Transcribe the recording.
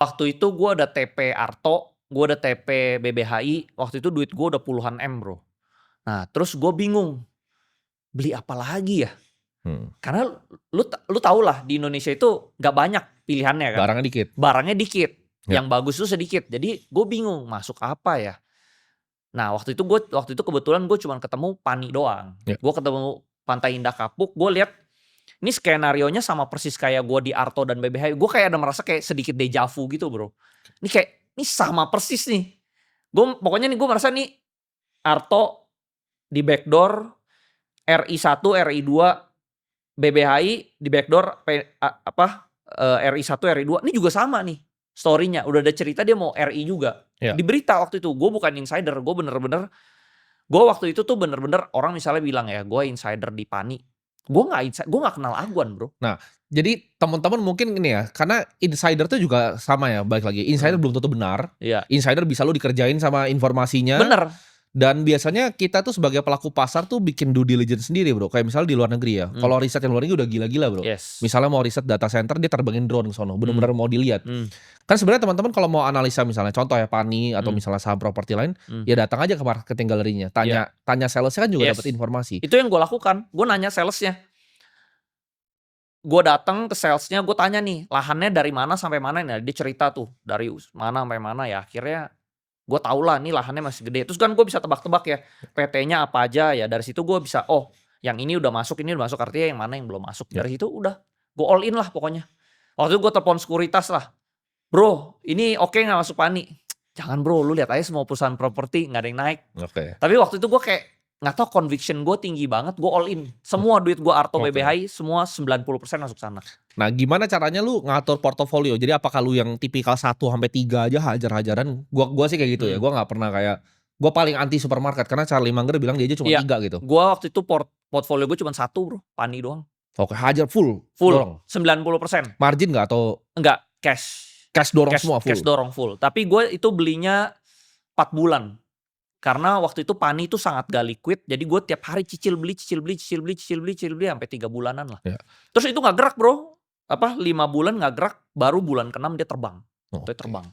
Waktu itu gue ada TP Arto, gue ada TP BBHI, waktu itu duit gue udah puluhan M Bro. Nah terus gue bingung, beli apa lagi ya? Karena lu tau lah di Indonesia itu gak banyak pilihannya kan. Barangnya dikit, yang bagus tuh sedikit. Jadi gue bingung masuk apa ya. Nah waktu itu kebetulan gue cuma ketemu Pani doang. Gue ketemu Pantai Indah Kapuk, gue lihat ini skenarionya sama persis kayak gue di Arto dan BBHI. Gue kayak ada merasa kayak sedikit dejavu gitu Bro. Ini sama persis nih. Pokoknya nih gue merasa nih Arto di backdoor, RI1, RI2, BBHI di backdoor RI1, RI2. Ini juga sama nih story-nya. Udah ada cerita dia mau RI juga. Di berita waktu itu, gue bukan insider, gue waktu itu tuh bener-bener orang misalnya bilang ya, gue insider di Pani. Gue gak kenal Aguan Bro. Nah, jadi teman-teman mungkin ini ya, karena insider tuh juga sama ya, balik lagi. Insider belum tentu benar. Insider bisa lo dikerjain sama informasinya. Bener. Dan biasanya kita tuh sebagai pelaku pasar tuh bikin due diligence sendiri Bro. Kayak misalnya di luar negeri ya. Kalau riset yang luar negeri udah gila-gila Bro. Misalnya mau riset data center, dia terbangin drone ke sono. Bener-bener mau dilihat. Kan sebenarnya teman-teman kalau mau analisa misalnya contoh ya Pani atau misalnya saham properti lain, ya datang aja ke marketing galerinya. Tanya salesnya kan juga dapat informasi. Itu yang gue lakukan. Gue nanya salesnya. Gue datang ke salesnya, gue tanya nih lahannya dari mana sampai mana. Nah dia cerita tuh dari mana sampai mana ya. Akhirnya gue tau lah nih lahannya masih gede. Terus kan gue bisa tebak-tebak ya PT-nya apa aja ya. Dari situ gue bisa yang ini udah masuk, artinya yang mana yang belum masuk. Dari situ udah gue all in lah pokoknya. Waktu itu gue telepon sekuritas lah. Bro ini oke gak masuk Pani? Jangan bro, lu lihat aja semua perusahaan properti gak ada yang naik. Tapi waktu itu gue kayak gak tau, conviction gue tinggi banget, gue all in. Semua duit gue Arto BBHI semua 90% masuk sana. Nah gimana caranya lu ngatur portofolio? Jadi apakah lu yang tipikal 1-3 aja hajar-hajaran? Gua sih kayak gitu ya. Gua gak pernah kayak, gua paling anti supermarket karena Charlie Munger bilang dia aja cuma 3 gitu. Gue waktu itu portfolio gue cuma 1 bro, Pani doang. Oke, hajar full dorong. 90%. Margin gak atau? Enggak, cash. Cash dorong semua full? Cash dorong full. Tapi gue itu belinya 4 bulan. Karena waktu itu Pani itu sangat gak liquid. Jadi gue tiap hari cicil beli sampai 3 bulanan lah. Terus itu gak gerak bro. 5 bulan gak gerak, baru bulan ke-6 dia terbang. Terbang.